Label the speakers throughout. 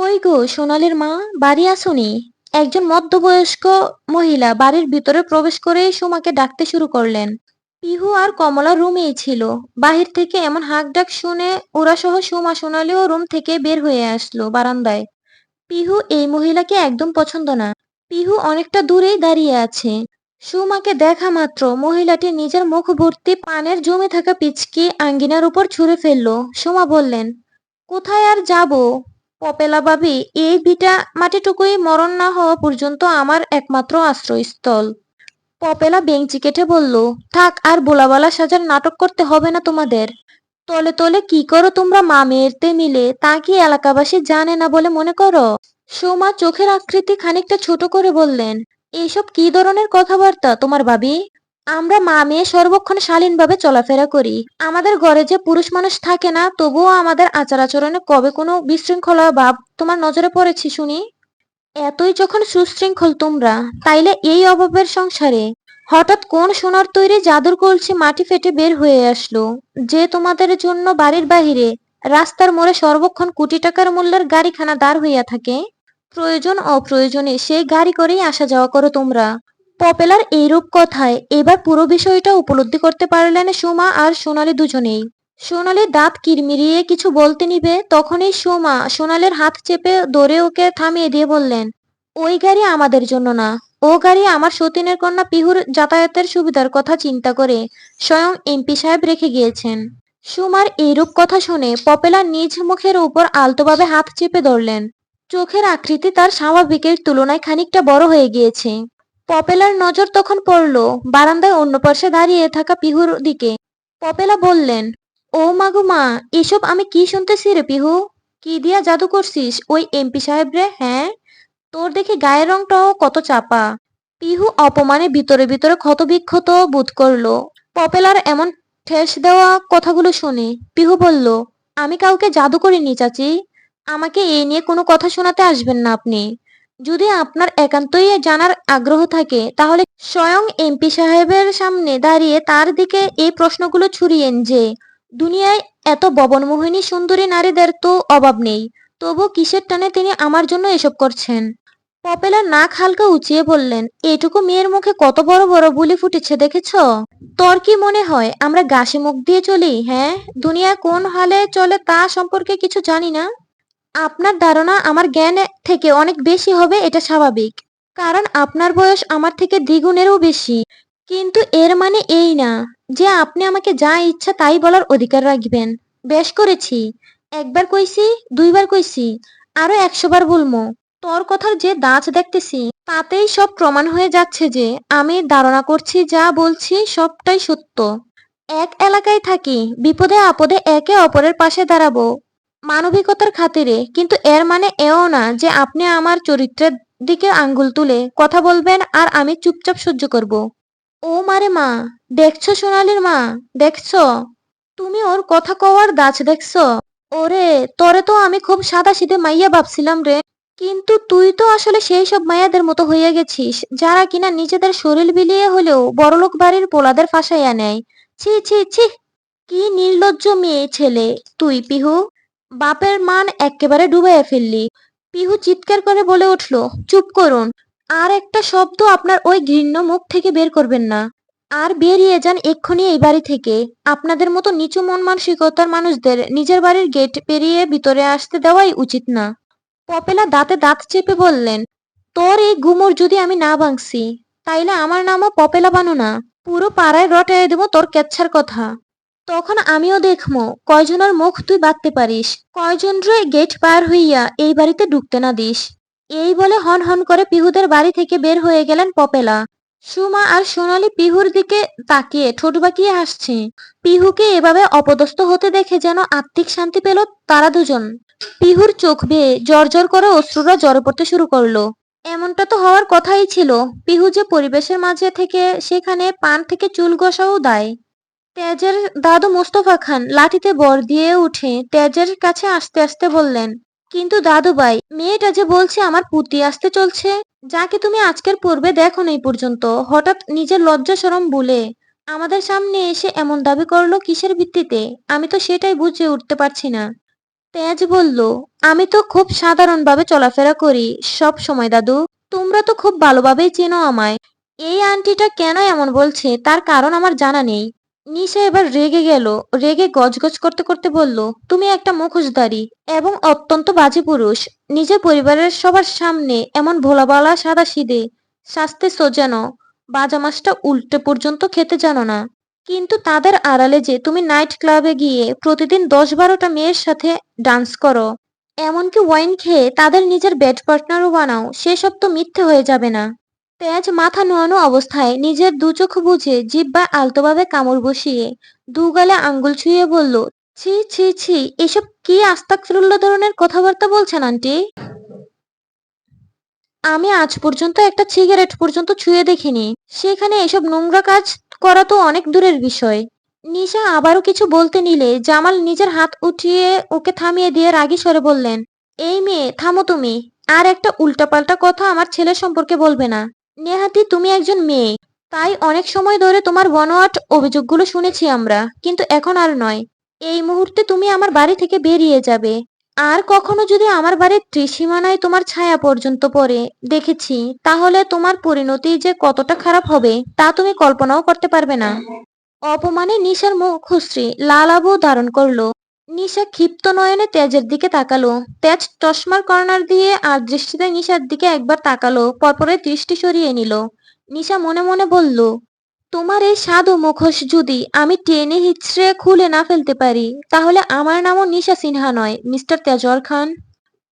Speaker 1: কই গো সোনালীর মা, বাড়ি আসোনি? একজন মধ্যবয়স্ক মহিলা বাড়ির ভিতরে প্রবেশ করেই সুমাকে ডাকতে শুরু করলেন। পিহু আর কমলা রুমেই ছিল। বাহির থেকে এমন হাঁকডাক শুনে ওরা সহ সুমা সোনালীও রুম থেকে বের হয়ে আসলো বারান্দায়। পিহু এই মহিলাকে একদম পছন্দ না। পিহু অনেকটা দূরেই দাঁড়িয়ে আছে। সুমাকে দেখা মাত্র মহিলাটি নিজের মুখ ভর্তি পানের জমে থাকা পিচকি আঙ্গিনার উপর ছুঁড়ে ফেললো। সুমা বললেন, কোথায় আর যাব পপেলা ভাবি, এই ভিটা মাটিটুকুই মরণ না হওয়া পর্যন্ত আমার একমাত্র আশ্রয়স্থল। পপেলা বেঞ্চি কেটে বলল, থাক আর বোলাবালা সাজার নাটক করতে হবে না তোমাদের। তলে তলে কি করো তোমরা মা মেয়েতে মিলে, তা কি এলাকাবাসী জানে না বলে মনে করো? সোমা চোখের আকৃতি খানিকটা ছোট করে বললেন, এইসব কি ধরনের কথাবার্তা তোমার ভাবি? আমরা মা মেয়ে সর্বক্ষণ শালীনভাবে চলাফেরা করি। আমাদের ঘরে যে পুরুষ মানুষ থাকে না, তবুও আমাদের আচার আচরণে কবে কোনো বিশৃঙ্খলা ভাব তোমার নজরে পড়েছি শুনি? এতই যখন সুশৃঙ্খল তোমরা, তাইলে এই অভাবের সংসারে হঠাৎ কোন সোনার তৈরি জাদুর কলসি মাটি ফেটে বের হয়ে আসলো, যে তোমাদের জন্য বাড়ির বাহিরে রাস্তার মোড়ে সর্বক্ষণ কোটি টাকার মূল্যের গাড়িখানা দাঁড় হইয়া থাকে? প্রয়োজন অপ্রয়োজনে সেই গাড়ি করেই আসা যাওয়া করো তোমরা। পপেলার এইরূপ কথায় এবার পুরো বিষয়টা উপলব্ধি করতে পারলেন সুমা আর সোনালী দুজনেই। সোনালী দাঁত কিরমিরিয়ে কিছু বলতে নিবে, তখনই সুমা সোনালীর হাত চেপে ধরে ওকে থামিয়ে দিয়ে বললেন, ওই গাড়ি আমাদের জন্য না। ও গাড়ি আমার সতীনের কন্যা পিহুর যাতায়াতের সুবিধার কথা চিন্তা করে স্বয়ং এমপি সাহেব রেখে গিয়েছেন। সুমার এইরূপ কথা শুনে পপেলা নিজ মুখের উপর আলতোভাবে হাত চেপে ধরলেন। চোখের আকৃতি তার স্বাভাবিকের তুলনায় খানিকটা বড় হয়ে গিয়েছে। পপেলার নজর তখন পড়ল বারান্দায় অন্য পাশে দাঁড়িয়ে থাকা পিহুর দিকে। পপেলা বললেন, ও মাগো মা, এসব আমি কি শুনতেছি রে পিহু? কি দিয়া জাদু করছিস ওই এমপি সাহেব রে? হ্যাঁ, তোর দেখি গায়ের রংটাও কত চাপা। পিহু অপমানে ভিতরে ভিতরে ক্ষতবিক্ষত বোধ করলো। পপেলার এমন ঠেস দেওয়া কথাগুলো শুনে পিহু বলল, আমি কাউকে জাদু করিনি চাচি। আমাকে এই নিয়ে কোনো কথা শোনাতে আসবেন না আপনি। যদি আপনার একান্তই জানার আগ্রহ থাকে, তাহলে স্বয়ং এমপি সাহেবের সামনে দাঁড়িয়ে তার দিকে এই প্রশ্নগুলো ছুড়িয়েন যে, দুনিয়ায় এত ববনমোহিনী সুন্দরী নারীদের তো অভাব নেই, তবু কিসের টানে তিনি আমার জন্য এসব করছেন? পপেলার নাক হালকা উঁচিয়ে বললেন, এটুকু মেয়ের মুখে কত বড় বড় বুলি ফুটেছে দেখেছ? তোর কি মনে হয় আমরা ঘাসে মুখ দিয়ে চলি? হ্যাঁ, দুনিয়া কোন হালে চলে তা সম্পর্কে কিছু জানি না। আপনার ধারণা আমার জ্ঞান থেকে অনেক বেশি হবে, এটা স্বাভাবিক। কারণ আপনার বয়স আমার থেকে দ্বিগুণেরও বেশি। কিন্তু এর মানে এই না যে আপনি আমাকে যা ইচ্ছা তাই বলার অধিকার রাখবেন। বেশ করেছি। একবার কইছি, দুইবার কইছি, আরো 100 বার বলবো। তোর কথার যে দাঁত দেখতেছি, তাতেই সব প্রমাণ হয়ে যাচ্ছে যে আমি ধারণা করছি যা বলছি সবটাই সত্য। এক এলাকায় থাকি, বিপদে আপদে একে অপরের পাশে দাঁড়াবো মানবিকতার খাতিরে, কিন্তু এর মানে এও না যে আপনি আমার চরিত্রের দিকে আঙ্গুল তুলে কথা বলবেন আর আমি চুপচাপ সহ্য করব। ও মারে মা, দেখছো সোনালীর মা, দেখছো? তুমি ওর কথা কওয়ার দাজ দেখছো? ওরে, তোরে তো আমি খুব সাদাসিধে মাইয়া ভাবছিলাম রে। কিন্তু তুই তো আসলে সেই সব মাইয়াদের মতো হইয়া গেছিস, যারা কিনা নিজেদের শরীর বিলিয়ে হলেও বড়লোক বাড়ির পোলাদের ফাঁসাইয়া নেয়। ছি ছি ছি, কি নির্লজ্জ মেয়ে ছেলে তুই পিহু। বাপের মান এক্কেবারে ডুবাইয়া ফেললি। পিহু চিৎকার করে বলে উঠল, চুপ করুন। আর একটা শব্দ আপনার ওই ঘৃণ্য মুখ থেকে বের করবেন না। আর বেরিয়ে যান এক্ষুনি এই বাড়ি থেকে। আপনাদের মতো নিচু মন মানসিকতার মানুষদের নিজের বাড়ির গেট পেরিয়ে ভিতরে আসতে দেওয়াই উচিত না। পপেলা দাঁতে দাঁত চেপে বললেন, তোর এই গুমর যদি আমি না ভাঙছি, তাইলে আমার নামও পপেলা বানো না। পুরো পাড়ায় রটাইয়া দেবো তোর কেচ্ছার কথা। তখন আমিও দেখমু কয়জনের মুখ তুই বাঁধতে পারিস, কয়জন রে গেট পার হইয়া এই বাড়িতে ঢুকতে না দিস। এই বলে হন হন করে পিহুদের বাড়ি থেকে বের হয়ে গেলেন পপেলা। সুমা আর সোনালী পিহুর দিকে তাকিয়ে ঠোঁট বাঁকিয়ে হাসছে। পিহুকে এভাবে অপদস্থ হতে দেখে যেন আত্মিক শান্তি পেল তারা দুজন। পিহুর চোখ বেয়ে জ্বর করে অশ্রুরা জ্বরে পড়তে শুরু করলো। এমনটা তো হওয়ার কথাই ছিল। পিহু যে পরিবেশের মাঝে থেকে সেখানে পান থেকে চুল ঘষাও দায়। তেজের দাদু মোস্তফা খান লাঠিতে ভর দিয়ে উঠে তেজের কাছে আস্তে আস্তে বললেন, কিন্তু দাদু ভাই, মেয়েটা যে বলছে আমার পুতি আসতে চলছে, যাকে তুমি আজকের পূর্বে দেখো এই পর্যন্ত, হঠাৎ নিজের লজ্জা শরম ভুলে আমাদের সামনে এসে এমন দাবি করলো কিসের ভিত্তিতে? আমি তো সেটাই বুঝে উঠতে পারছি না। তেজ বলল, আমি তো খুব সাধারণভাবে চলাফেরা করি সব সময় দাদু। তোমরা তো খুব ভালোভাবেই চেনো আমায়। এই আন্টিটা কেন এমন বলছে তার কারণ আমার জানা নেই। নিশা এবার রেগে গেল। রেগে গজগজ করতে করতে বলল, তুমি একটা মুখোশধারী এবং অত্যন্ত বাজে পুরুষ। নিজের পরিবারের সবার সামনে এমন ভোলাবালা সাদাসিধে সাজতে সোজানো বাজা মাছটা উল্টে পর্যন্ত খেতে জানো না। কিন্তু তাদের আড়ালে যে তুমি নাইট ক্লাবে গিয়ে প্রতিদিন ১০-১২টা মেয়ের সাথে ডান্স করো, এমনকি ওয়াইন খেয়ে তাদের নিজের বেড পার্টনারও বানাও, সেসব তো মিথ্যে হয়ে যাবে না? তেজ মাথা নোয়ানো অবস্থায় নিজের দু চোখ বুজে জিহ্বায় আলতোভাবে কামড় বসিয়ে দু গালে আঙ্গুল ছুঁয়ে বলল, ছি ছি ছি, এসব কি আস্তাগফিরুল্লাহ ধরনের কথাবার্তা বলছেন আন্টি? আমি আজ পর্যন্ত একটা সিগারেট পর্যন্ত ছুঁয়ে দেখিনি, সেখানে এসব নোংরা কাজ করা তো অনেক দূরের বিষয়। নিশা আবারও কিছু বলতে নিলে জামাল নিজের হাত উঠিয়ে ওকে থামিয়ে দিয়ে রাগী স্বরে বললেন, এই মেয়ে থামো তুমি। আর একটা উল্টাপাল্টা কথা আমার ছেলের সম্পর্কে বলবে না। নেহাতি তুমি একজন মেয়ে, তাই অনেক সময় ধরে তোমার বনোয়াট অভিযোগগুলো শুনেছি আমরা, কিন্তু এখন আর নয়। এই মুহূর্তে তুমি আমার বাড়ি থেকে বেরিয়ে যাবে। আর কখনো যদি আমার বাড়ির ত্রিসীমানায় তোমার ছায়া পর্যন্ত পড়ে দেখেছি, তাহলে তোমার পরিণতি যে কতটা খারাপ হবে তা তুমি কল্পনাও করতে পারবে না। অপমানে নিশার মুখ কুঁচকে লাল আভা ধারণ করলো। নিশা ক্ষিপ্ত নয়নে তেজের দিকে তাকালো। তেজ চশমার কর্নার দিয়ে আর দৃষ্টিতে নিশার দিকে একবার তাকালো, পরপরে দৃষ্টি সরিয়ে নিল। নিশা মনে মনে বলল, তোমার এই সাধু মুখোশ যদি আমি টেনে হিঁচড়ে খুলে না ফেলতে পারি, তাহলে আমার নামও নিশা সিনহা নয়, মিস্টার তেজর খান।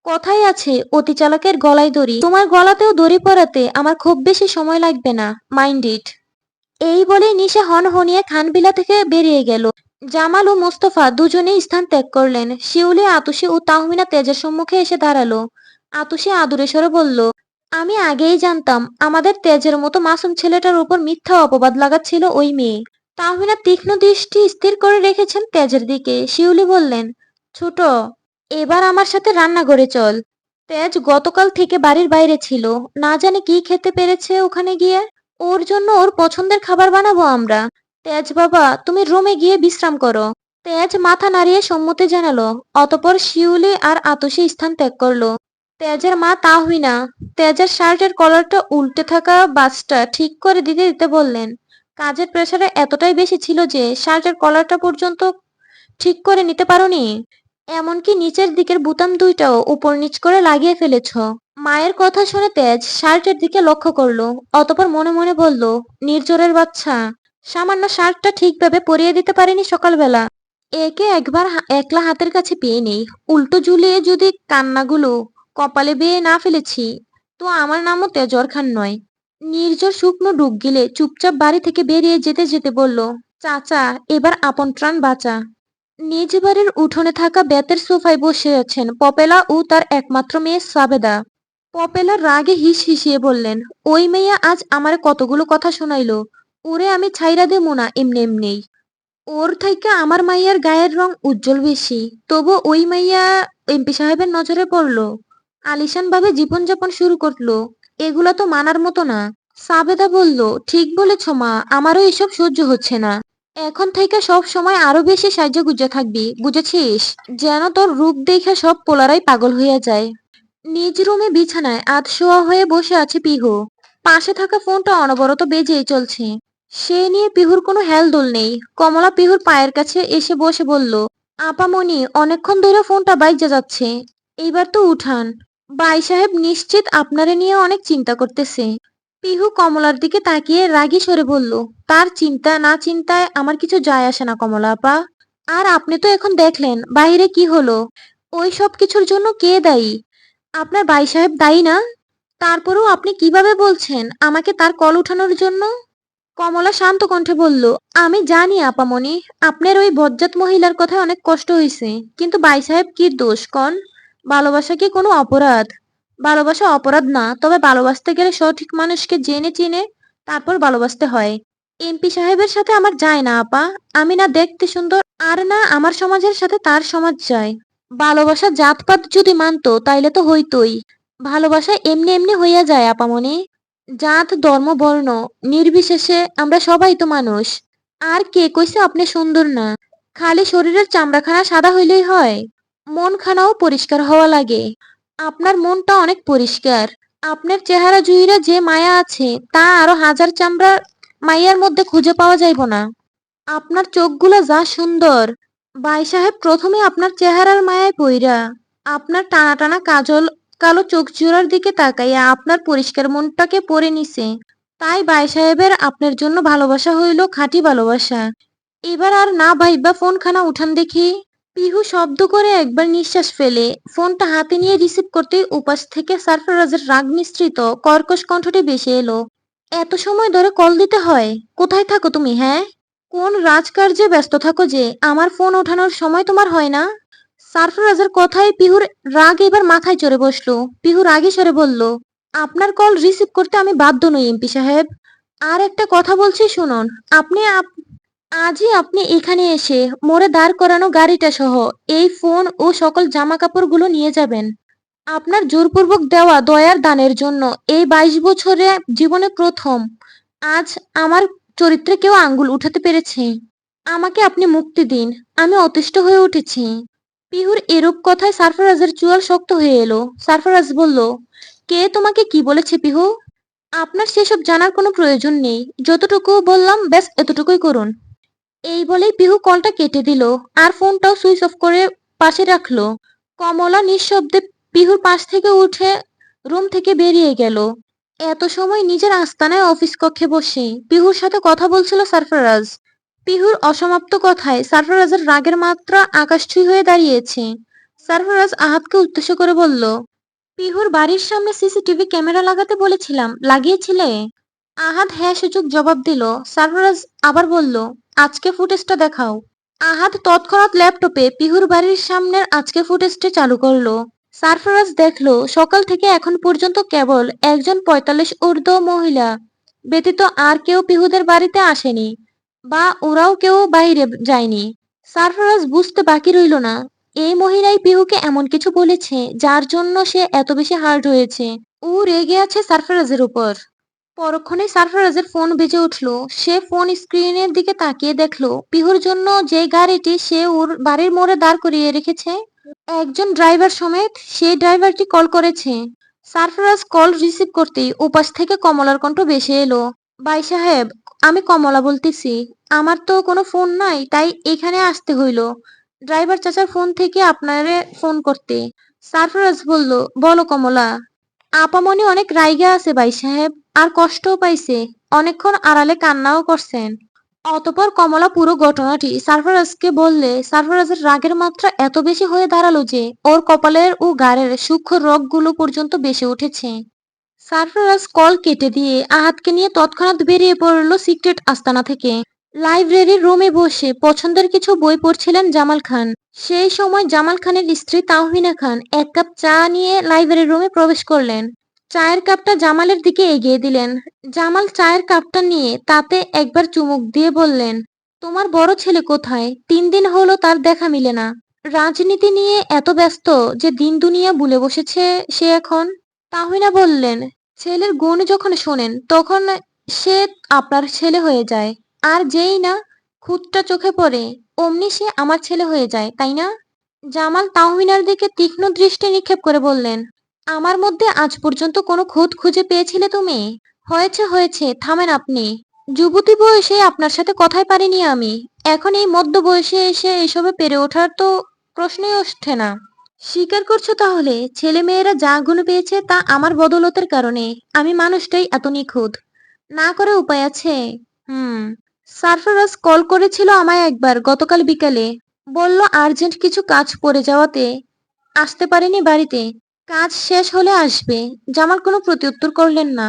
Speaker 1: কথাই আছে, অতি চালাকের গলায় দড়ি। তোমার গলাতেও দড়ি পরাতে আমার খুব বেশি সময় লাগবে না, মাইন্ড ইট। এই বলে নিশা হনহনিয়ে খানবিলা থেকে বেরিয়ে গেল। জামাল ও মোস্তফা দুজনেই স্থান ত্যাগ করলেন। শিউলি, আতুশি ও তাহমিনা তেজের সম্মুখে এসে দাঁড়ালো। আতুশি আদুরে স্বরে বলল, আমি আগেই জানতাম আমাদের তেজের মতো মাসুম ছেলেটার উপর মিথ্যা অপবাদ লাগাচ্ছিল ওই মেয়ে। তাহমিনা তীক্ষ্ণ দৃষ্টি স্থির করে রেখেছেন তেজের দিকে। শিউলি বললেন, ছোট, এবার আমার সাথে রান্নাঘরে চল। তেজ গতকাল থেকে বাড়ির বাইরে ছিল, না জানি কি খেতে পেরেছে ওখানে গিয়ে। ওর জন্য ওর পছন্দের খাবার বানাবো আমরা। তেজ বাবা, তুমি রুমে গিয়ে বিশ্রাম করো। তেজ মাথা নাড়িয়ে সম্মতি জানালো। অতঃপর শিউলি আর আতশি স্থান ত্যাগ করলো। তেজের মা তাহমিনা তেজের শার্টের কলারটা উল্টে থাকা বাজটা ঠিক করে দিতে দিতে বললেন, কাজের প্রেসারে এতটাই বেশি ছিল যে শার্টের কলারটা পর্যন্ত ঠিক করে নিতে পারোনি? এমনকি নিচের দিকের বুতাম দুইটাও উপর নিচ করে লাগিয়ে ফেলেছ। মায়ের কথা শুনে তেজ শার্টের দিকে লক্ষ্য করলো। অতঃপর মনে মনে বলল, নির্জরের বাচ্চা, সামান্য শার্টটা ঠিকভাবে পরিয়ে দিতে পারেনি সকালবেলা। একে একবার একলা হাতের কাছে পেয়ে নেই। উল্টো ঝুলিয়ে যদি কান্নাগুলো কপালে বেয়ে না ফেলেছি, তো আমার নামও তেজর খান নয়। নির্ঝর শুকনো ডুব গিলে চুপচাপ বাড়ি থেকে বেরিয়ে যেতে যেতে বলল, চাচা, এবার আপন প্রাণ বাঁচা। নিজ বাড়ির উঠোনে থাকা বেতের সোফায় বসে আছেন পপেলা ও তার একমাত্র মেয়ে সাবেদা। পপেলা রাগে হিস হিসিয়ে বললেন, ওই মেয়ে আজ আমারে কতগুলো কথা শোনাইলো। ওরে আমি ছাইরা দেবো না এমনি এমনি। ওর থাইকা আমার মাইয়ার গায়ের রং উজ্জ্বল বেশি, তবু ওই মাইয়া এমপি সাহেবের নজরে পড়লো, আলিশান ভাবে জীবনযাপন শুরু করলো। এগুলা তো মানার মতো না। সাবেদা বলল, ঠিক বলেছ মা, আমারও এসব সহ্য হচ্ছে না। এখন থেকে সব সময় আরো বেশি সাজুগুজে থাকবি, বুঝেছিস? যেন তোর রূপ দেখে সব পোলারাই পাগল হইয়া যায়। নিজ রুমে বিছানায় আধশোয়া হয়ে বসে আছে পিহু। পাশে থাকা ফোনটা অনবরত বেজেই চলছে। সে নিয়ে পিহুর কোনো হেলদোল নেই। কমলা পিহুর পায়ের কাছে এসে বসে বলল, আপামনি, অনেকক্ষণ ধরে ফোনটা বাইজে যাচ্ছে, এইবার তো উঠান। বাই সাহেব নিশ্চিত আপনারে নিয়ে অনেক চিন্তা করতেছে। পিহু কমলার দিকে তাকিয়ে রাগী স্বরে বলল, তার চিন্তা না চিন্তায় আমার কিছু যায় আসে না কমলা আপা। আর আপনি তো এখন দেখলেন বাইরে কি হলো। ওই সব কিছুর জন্য কে দায়ী? আপনার ভাই সাহেব দায়ী না? তারপরেও আপনি কিভাবে বলছেন আমাকে তার কল উঠানোর জন্য? কমলা শান্ত কণ্ঠে বলল, আমি জানি আপামনি, আপনার ওই বজ্জাত মহিলার কথায় অনেক কষ্ট হয়েছে, কিন্তু ভাই সাহেব কি দোষ কন? ভালোবাসা কি কোনো অপরাধ? ভালোবাসা অপরাধ না, তবে ভালোবাসতে গেলে সঠিক মানুষকে জেনে চিনে তারপর ভালোবাসতে হয়। এমপি সাহেবের সাথে আমার যায় না আপা। আমি না দেখতে সুন্দর, আর না আমার সমাজের সাথে তার সমাজ যায়। ভালোবাসা জাতপাত যদি মানতো তাইলে তো হইতোই। ভালোবাসা এমনি এমনি হইয়া যায় আপামনি। জাত ধর্ম বর্ণ নির্বিশেষে আমরা সবাই তো মানুষ। আর কে কইছে আপনি সুন্দর না? খালি শরীরের চামড়াখানা সাদা হইলেই হয়? মনখানাও পরিষ্কার হওয়া লাগে। আপনার মনটা অনেক পরিষ্কার। আপনার চেহারা জুইরা যে মায়া আছে তা আরো হাজার চামড়ার মাইয়ার মধ্যে খুঁজে পাওয়া যাইব না। আপনার চোখগুলা যা সুন্দর। ভাই সাহেব প্রথমে আপনার চেহারার মায়ায় পইরা আপনার টানা টানা কাজল কালো চোখ জোড়ার দিকে তাকাইয়া আপনার পরিষ্কার মনটাকে পড়ে নিছে। তাই ভাই সাহেবের আপনার জন্য ভালোবাসা হইল খাঁটি ভালোবাসা। এবার আর না ভাইবা ফোনখানা উঠান দেখি। পিহু শব্দ করে একবার নিঃশ্বাস ফেলে ফোনটা হাতে নিয়ে রিসিভ করতেই উপাস থেকে সারফারাজের রাগ মিশ্রিত কর্কশ কণ্ঠটি ভেসে এলো। এত সময় ধরে কল দিতে হয়? কোথায় থাকো তুমি, হ্যাঁ? কোন রাজকার্যে ব্যস্ত থাকো যে আমার ফোন ওঠানোর সময় তোমার হয় না? সারফারাজের কথায় পিহুর রাগ এবার মাথায় চড়ে বসলো। পিহু রাগী স্বরে বলল, আপনার কল রিসিভ করতে আমি বাধ্য নই এমপি সাহেব। আর একটা কথা বলছি শুনুন। আপনি আজই আপনি এখানে এসে মোড়ে দাঁড় করানো গাড়িটা সহ এই ফোন ও সকল জামা কাপড়গুলো নিয়ে যাবেন। আপনার জোরপূর্বক দেওয়া দয়ার দানের জন্য এই ২২ বছরে জীবনে প্রথম আজ আমার চরিত্রে কেউ আঙ্গুল উঠাতে পেরেছে। আমাকে আপনি মুক্তি দিন। আমি অতিষ্ঠ হয়ে উঠেছি। পিহুর এরূপ কথায় সারফারাজের চুয়াল শক্ত হয়ে এলো। সারফারাজ বলল, কে তোমাকে কি বলেছে পিহু? আপনার সেসব জানার কোনো প্রয়োজন নেই। যতটুকু বললাম ব্যাস এতটুকুই করুন। এই বলেই পিহু কলটা কেটে দিল আর ফোনটাও সুইচ অফ করে পাশে রাখলো। কমলা নিঃশব্দে পিহুর পাশ থেকে উঠে রুম থেকে বেরিয়ে গেল। এত সময় নিজের আস্তানায় অফিস কক্ষে বসে পিহুর সাথে কথা বলছিল সারফারাজ। পিহুর অসমাপ্ত কথায় সারফারাজের রাগের মাত্রা আকাশছুঁই হয়ে দাঁড়িয়েছে। সারফারাজ আহাতকে উদ্দেশ্য করে বলল, পিহুর বাড়ির সামনে সিসিটিভি ক্যামেরা লাগাতে বলেছিলাম, লাগিয়েছিলে? আহাদ হ্যাঁ সূচক জবাব দিল। সারফারাজ আবার বলল, আজকে ফুটেজটা দেখাও। আহাদ তৎক্ষণাৎ ল্যাপটপে পিহুর বাড়ির সামনের আজকে ফুটেজটি চালু করলো। সারফারাজ দেখলো সকাল থেকে এখন পর্যন্ত কেবল একজন ৪৫ ঊর্ধ্ব মহিলা ব্যতীত আর কেউ পিহুদের বাড়িতে আসেনি বা ওরাও কেউ বাইরে যায়নি। সারফারাজ বুঝতে বাকি রইল না এই মহিলাই পিহুকে এমন কিছু বলেছে যার জন্য সে এত বেশি হার্ট হয়েছে। ও রেগে আছে সারফারাজের উপর। পরক্ষণেই সারফারাজের ফোন বেজে উঠল। সে ফোন স্ক্রিনের দিকে তাকিয়ে দেখলো পিহুর জন্য যে গাড়িটি সে ওর বাড়ির মোড়ে দাঁড় করিয়ে রেখেছে একজন ড্রাইভার সমেত সেই ড্রাইভারটি কল করেছে। সারফারাজ কল রিসিভ করতেই ওপাশ থেকে কমলার কণ্ঠ ভেসে এলো, ভাই সাহেব, আমি কমলা বলতেছি। আমার তো কোনো ফোন নাই, তাই এখানে আসতে হইল ড্রাইভার চাচার ফোন থেকে আপনারে ফোন করতে। সারফারাজ বলল, বলো কমলা। আপামনি অনেক রাইগা আছে ভাই সাহেব, আর কষ্টও পাইছে। অনেকক্ষণ আড়ালে কান্নাও করছেন। অতঃপর কমলা পুরো ঘটনাটি সারফারাজকে বললে সারফারাজের রাগের মাত্রা এত বেশি হয়ে দাঁড়ালো যে ওর কপালের ও গাড়ের সূক্ষ্ম রগগুলো পর্যন্ত বেসে উঠেছে। সারফারাজ কল কেটে দিয়ে আহাতকে নিয়ে তৎক্ষণাৎ বেরিয়ে পড়ল সিক্রেট আস্তানা থেকে। লাইব্রেরির রুমে বসে পছন্দের কিছু বই পড়ছিলেন জামাল খান। সেই সময় জামাল খানের স্ত্রী তাহমিনা খান এক কাপ চা নিয়ে লাইব্রেরির রুমে প্রবেশ করলেন। চায়ের কাপটা জামালের দিকে এগিয়ে দিলেন। জামাল চায়ের কাপটা নিয়ে তাতে একবার চুমুক দিয়ে বললেন, তোমার বড় ছেলে কোথায়? ৩ দিন হলো তার দেখা মিলে না। রাজনীতি নিয়ে এত ব্যস্ত যে দিন দুনিয়া ভুলে বসেছে সে এখন। তাহমিনা বললেন, ছেলের গুণ যখন শোনেন তখন সে আপনার ছেলে হয়ে যায়। আর যেই না খুঁতটা চোখে পড়ে অমনি সে আমার ছেলে হয়ে যায়, তাই না? জামাল তাহমিনার দিকে তীক্ষ্ণ দৃষ্টি নিক্ষেপ করে বললেন, আমার মধ্যে আজ পর্যন্ত কোনো খুঁত খুঁজে পেয়েছিলে তুমি? হয়েছে হয়েছে, থামেন আপনি। যুবতী বয়সে আপনার সাথে কথাই পারিনি আমি। এখন এই মধ্য বয়সে এসে এসবে পেরে ওঠার তো প্রশ্নই ওঠে না। স্বীকার করছো তাহলে ছেলে মেয়েরা যা গুণ পেয়েছে তা আমার বদৌলতের কারণে। আমি মানুষটাই এত নিখুঁত। না করে উপায় আছে? হুম। সারফারাজ কল করেছিল আমায় একবার গতকাল বিকালে। বলল আর্জেন্ট কিছু কাজ পড়ে যাওয়াতে আসতে পারেনি বাড়িতে। কাজ শেষ হলে আসবে। জামাল কোনো প্রত্যুত্তর করলেন না।